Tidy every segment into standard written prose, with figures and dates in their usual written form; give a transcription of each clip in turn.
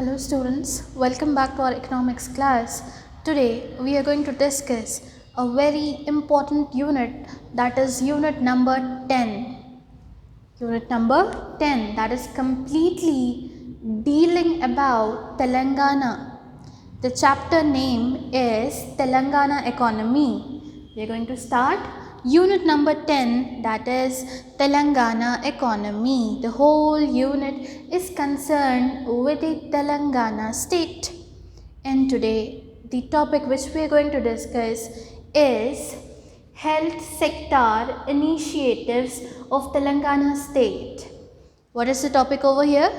Hello students, welcome back to our economics class. Today we are going to discuss a very important unit, that is unit number 10. Unit number 10, that is completely dealing about Telangana. The chapter name is Telangana Economy. We are going to start unit number 10, that is Telangana Economy. The whole unit is concerned with the Telangana state. And today the topic which we are going to discuss is health sector initiatives of Telangana state. What is the topic over here?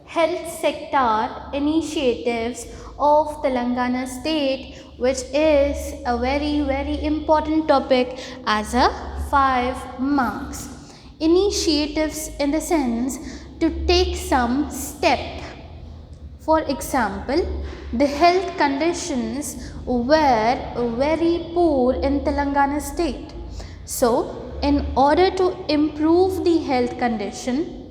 Health sector initiatives of Telangana state, which is a very important topic as a 5 marks. Initiatives in the sense to take some step. For example, the health conditions were very poor in Telangana state. So, in order to improve the health condition,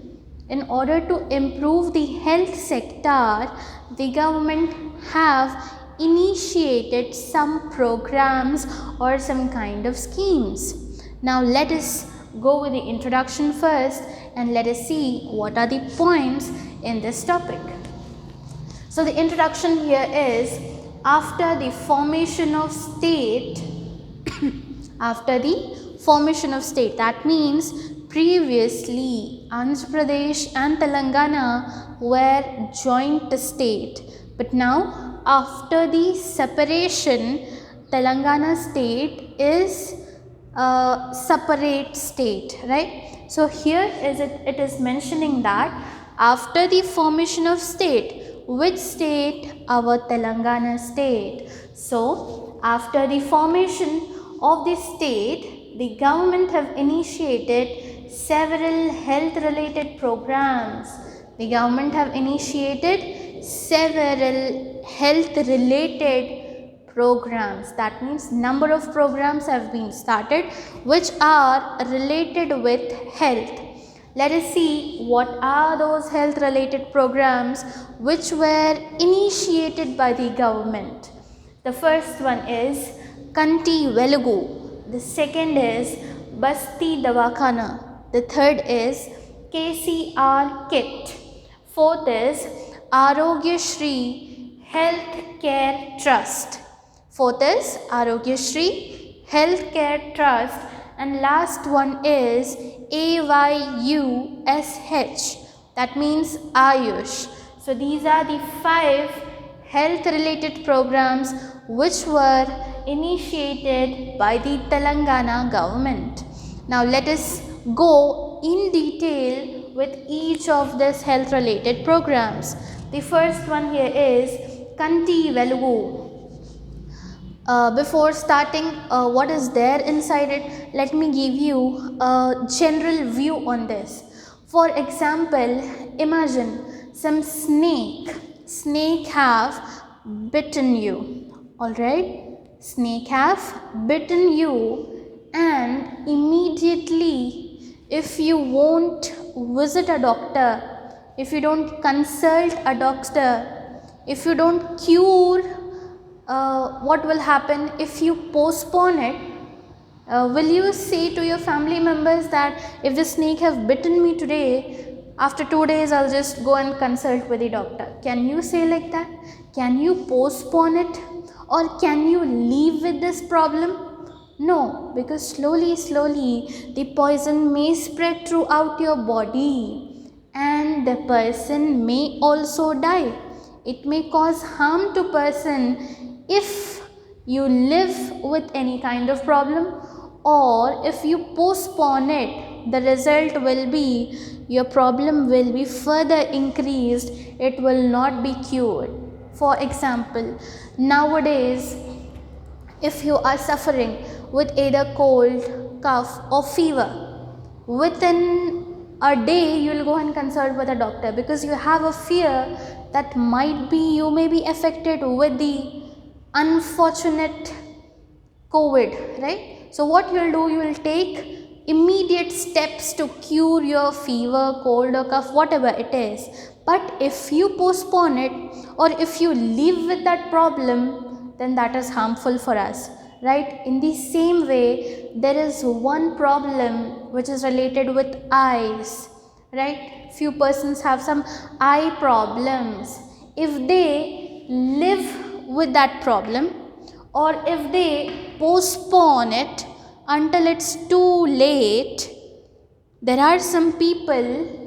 in order to improve the health sector, the government have initiated some programs or some kind of schemes. Now let us go with the introduction first and let us see what are the points in this topic. So the introduction here is after the formation of state, that means previously Andhra Pradesh and Telangana were joint state, but now after the separation, Telangana state is a separate state, right? So here it is mentioning that after the formation of state, which state? Our Telangana state. So after the formation of the state, the government have initiated several health related programs. The government have initiated several health related programs. That means number of programs have been started which are related with health. Let us see what are those health related programs which were initiated by the government. The first one is Kanti Velugu. The second is Basti Davakhana. The third is KCR Kit. Fourth is Arogya Shri Health Care Trust. Fourth is Arogya Shri Health Care Trust. And last one is AYUSH, that means Ayush. So these are the 5 health related programs which were initiated by the Telangana government. Now let us go in detail with each of these health related programs. The first one here is Kanti Velugu. Before starting what is there inside it, let me give you a general view on this. For example, imagine some snake have bitten you, alright? Snake have bitten you, and immediately if you won't visit a doctor, if you don't consult a doctor, if you don't cure, what will happen if you postpone it? Will you say to your family members that if the snake have bitten me today, after 2 days I'll just go and consult with the doctor? Can you say like that? Can you postpone it? Or can you live with this problem? No, because slowly the poison may spread throughout your body and the person may also die. It may cause harm to person if you live with any kind of problem, or if you postpone it, the result will be your problem will be further increased, it will not be cured. For example, nowadays if you are suffering with either cold, cough or fever, within a day you will go and consult with a doctor because you have a fear that might be you may be affected with the unfortunate COVID, right? So what you will do, you will take immediate steps to cure your fever, cold or cough, whatever it is. But if you postpone it or if you live with that problem, then that is harmful for us, right? In the same way, there is one problem which is related with eyes, right? Few persons have some eye problems. If they live with that problem or if they postpone it until it's too late, there are some people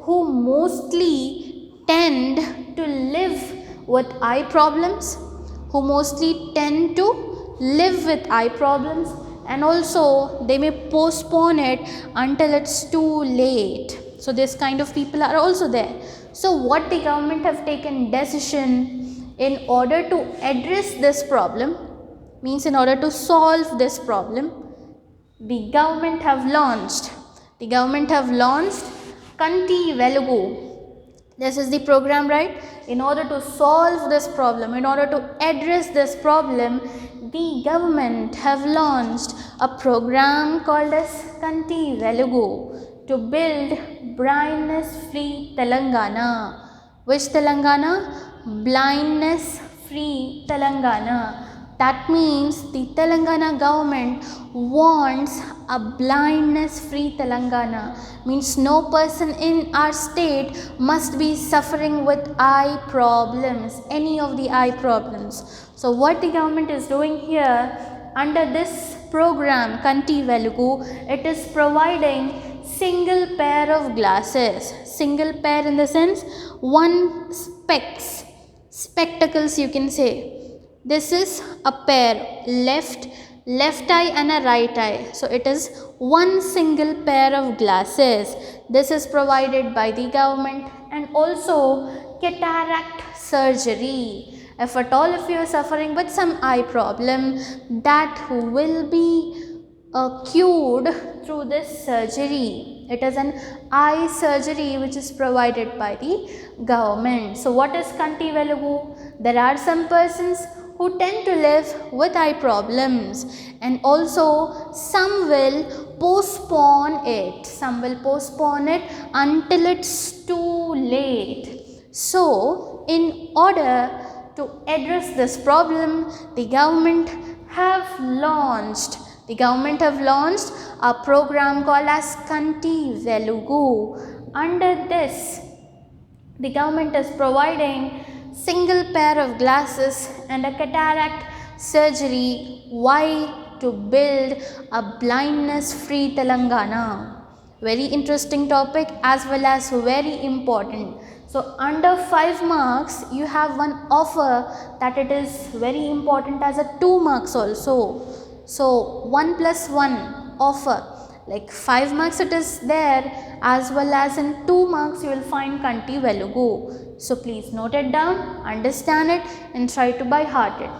who mostly tend to live with eye problems, and also they may postpone it until it's too late. So this kind of people are also there. So what the government have taken decision in order to address this problem, means in order to solve this problem, the government have launched Kanti Velugu. This is the program, right? In order to solve this problem, in order to address this problem, the government have launched a program called as Kanti Velugu to build blindness free Telangana. Which Telangana? Blindness free Telangana. That means the Telangana government wants a blindness free Telangana. Means no person in our state must be suffering with eye problems, any of the eye problems. So what the government is doing here under this program Kanti Velugu, it is providing single pair of glasses. Single pair in the sense one spectacles you can say. This is a pair, left eye and a right eye. So it is one single pair of glasses. This is provided by the government. And also cataract surgery. If at all if you are suffering with some eye problem, that will be cured through this surgery. It is an eye surgery which is provided by the government. So what is Kanti Velugu? There are some persons who tend to live with eye problems, and also some will postpone it. Until it's too late. So in order to address this problem, the government have launched a program called as Kanti Velugu. Under this, the government is providing single pair of glasses and a cataract surgery. Why? To build a blindness free Telangana. Very interesting topic as well as very important. So under 5 marks you have one offer that it is very important as a 2 marks also. So 1 plus 1 offer, like 5 marks it is there, as well as in 2 marks you will find Kanti Velugu. So please note it down, understand it and try to by heart it.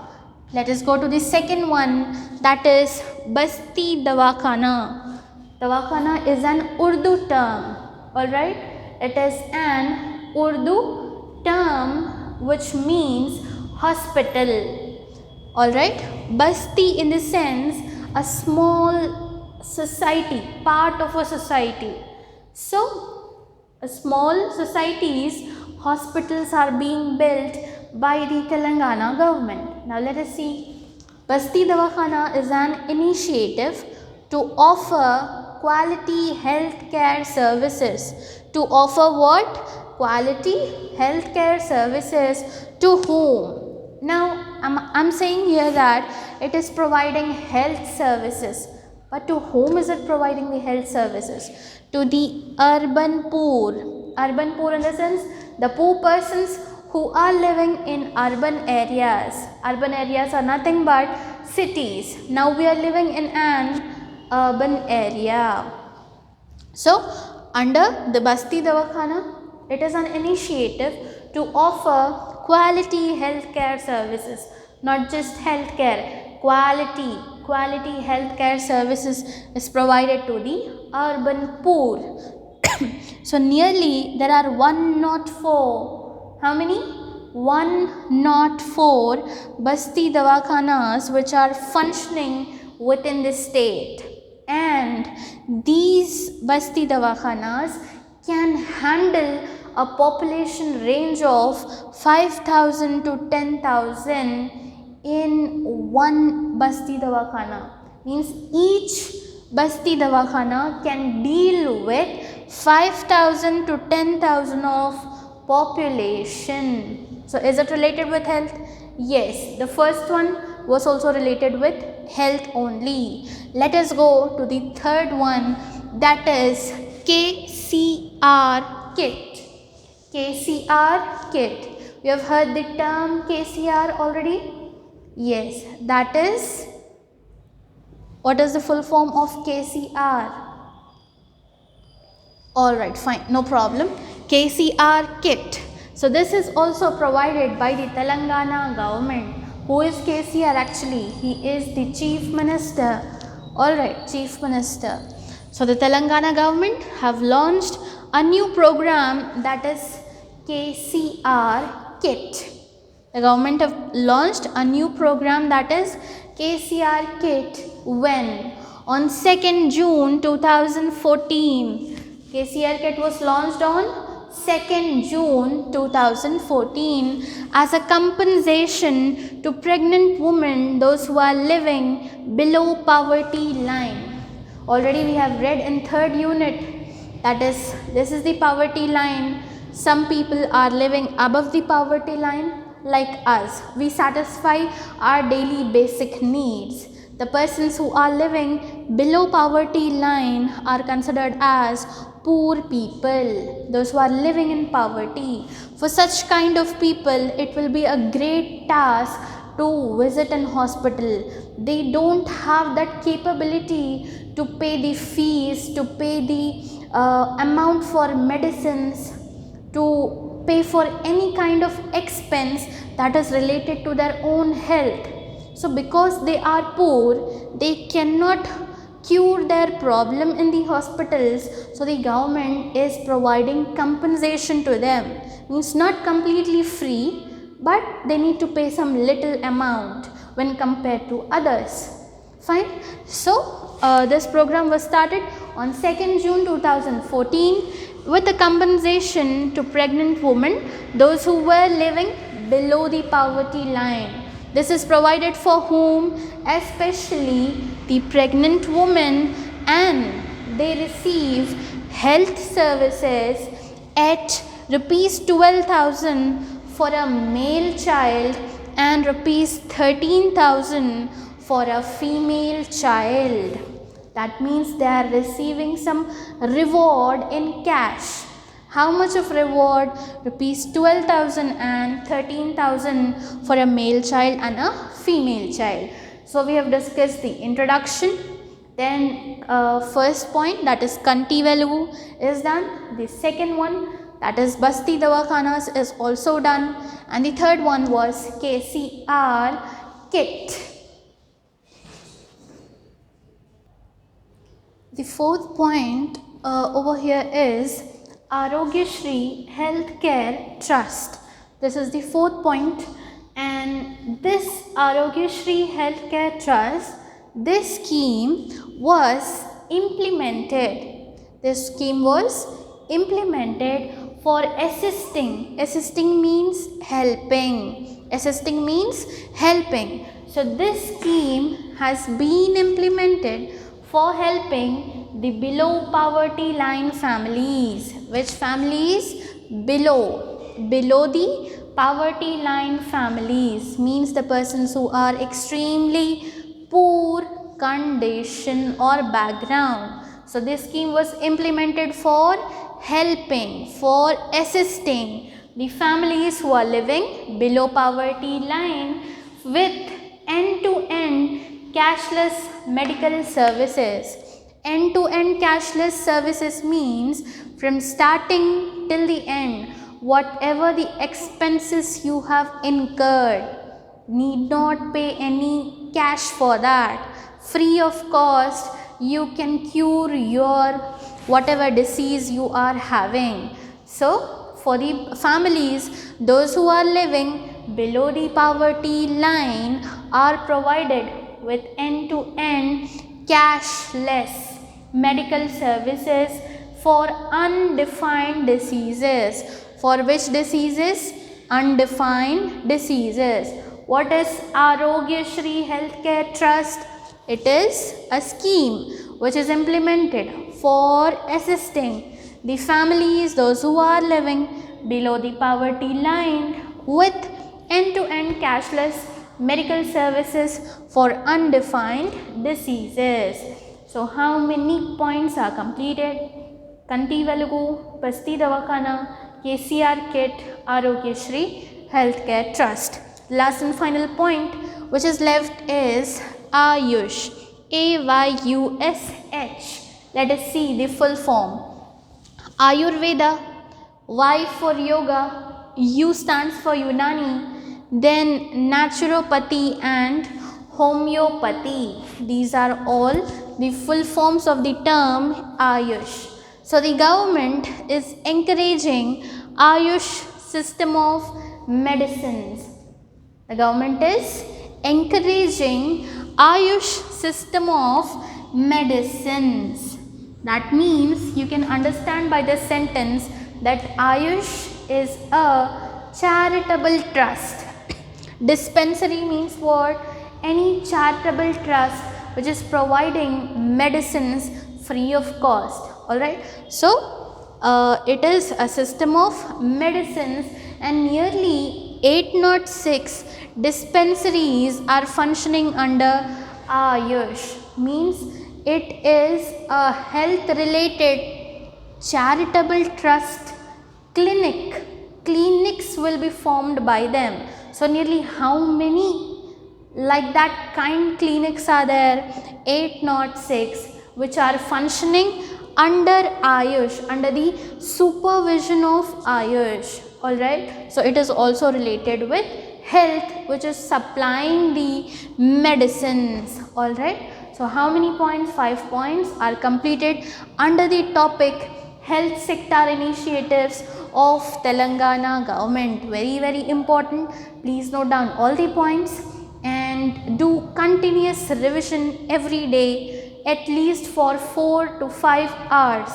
Let us go to the second one, that is Basti Dawakhana. Dawakhana is an Urdu term, alright. It is an Urdu term which means hospital. Alright, Basti in the sense a small society, part of a society. So, small societies, hospitals are being built by the Telangana government. Now let us see. Basti Dawakhana is an initiative to offer quality healthcare services. To offer what? Quality healthcare services to whom? Now, I'm saying here that it is providing health services. But to whom is it providing the health services? To the urban poor. Urban poor in the sense, the poor persons who are living in urban areas. Urban areas are nothing but cities. Now we are living in an urban area. So, under the Basti Dawakhana, it is an initiative to offer quality healthcare services, not just healthcare, quality healthcare services is provided to the urban poor. So nearly there are 104, how many? 104 Basti Dawakhanas which are functioning within the state, and these Basti Dawakhanas can handle a population range of 5,000 to 10,000 in one Basti Dawakhana. Means each Basti Dawakhana can deal with 5,000 to 10,000 of population. So is it related with health? Yes, the first one was also related with health only. Let us go to the third one, that is KCR kit. KCR kit. You have heard the term KCR already? Yes, that is, what is the full form of KCR? Alright, fine, no problem. KCR kit. So this is also provided by the Telangana government. Who is KCR actually? He is the Chief Minister. Alright, Chief Minister. So the Telangana government have launched a new program, that is KCR kit. The government have launched a new program, that is KCR kit. When? On 2nd June 2014. KCR kit was launched on 2nd June 2014 as a compensation to pregnant women, those who are living below poverty line. Already we have read in third unit, that is, this is the poverty line. Some people are living above the poverty line, like us. We satisfy our daily basic needs. The persons who are living below poverty line are considered as poor people, those who are living in poverty. For such kind of people, it will be a great task to visit an hospital. They don't have that capability to pay the fees, to pay the amount for medicines, to pay for any kind of expense that is related to their own health. So because they are poor, they cannot cure their problem in the hospitals. So the government is providing compensation to them. Means not completely free, but they need to pay some little amount when compared to others. Fine. So this program was started on 2nd June 2014 with a compensation to pregnant women, those who were living below the poverty line. This is provided for whom? Especially the pregnant women, and they receive health services at rupees 12,000 for a male child and rupees 13,000 for a female child. That means they are receiving some reward in cash. How much of reward? Rupees 12,000 and 13,000 for a male child and a female child. So we have discussed the introduction. Then first point, that is Kanti Velugu, is done. The second one, that is Basti Dawakhanas, is also done. And the third one was KCR kit. The fourth point over here is Arogyasri Healthcare Trust. This is the fourth point, and this Arogyasri Healthcare Trust, this scheme was implemented. This scheme was implemented for assisting. Assisting means helping. Assisting means helping. So this scheme has been implemented for helping the below poverty line families. Which families? Below the poverty line families, means the persons who are extremely poor condition or background. So this scheme was implemented for helping, for assisting the families who are living below poverty line with end-to-end cashless medical services. End-to-end cashless services means from starting till the end, whatever the expenses you have incurred, need not pay any cash for that. Free of cost, you can cure your whatever disease you are having. So for the families, those who are living below the poverty line are provided with end-to-end cashless medical services for undefined diseases. For which diseases? Undefined diseases. What is Arogya Shri Healthcare Trust? It is a scheme which is implemented for assisting the families, those who are living below the poverty line, with end-to-end cashless medical services for undefined diseases. So how many points are completed? Kanti Velugu, Basti Davakhana, KCR Kit, Arogya Shri Healthcare Trust. Last and final point which is left is Ayush, AYUSH. Let us see the full form. Ayurveda, Y for yoga, U stands for Unani, then naturopathy and homeopathy. These are all the full forms of the term Ayush. So the government is encouraging Ayush system of medicines. The government is encouraging Ayush system of medicines. That means you can understand by this sentence that Ayush is a charitable trust. Dispensary means what? Any charitable trust which is providing medicines free of cost. Alright. So, it is a system of medicines, and nearly 806 dispensaries are functioning under Ayush. Means it is a health related charitable trust clinic. Clinics will be formed by them. So nearly how many like that kind clinics are there? 806, which are functioning under Ayush, under the supervision of Ayush. Alright. So it is also related with health, which is supplying the medicines. Alright. So how many points? 5 points are completed under the topic health sector initiatives of Telangana government. Very important. Please note down all the points and do continuous revision every day, at least for 4 to 5 hours.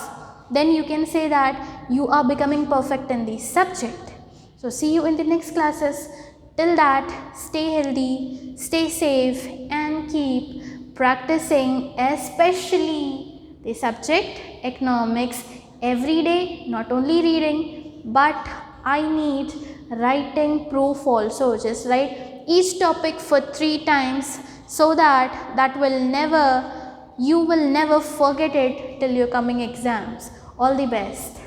Then you can say that you are becoming perfect in the subject. So see you in the next classes. Till that, stay healthy, stay safe, and keep practicing, especially the subject economics every day. Not only reading, but I need writing proof also. Just write each topic for 3 times so that you will never forget it till your coming exams. All the best.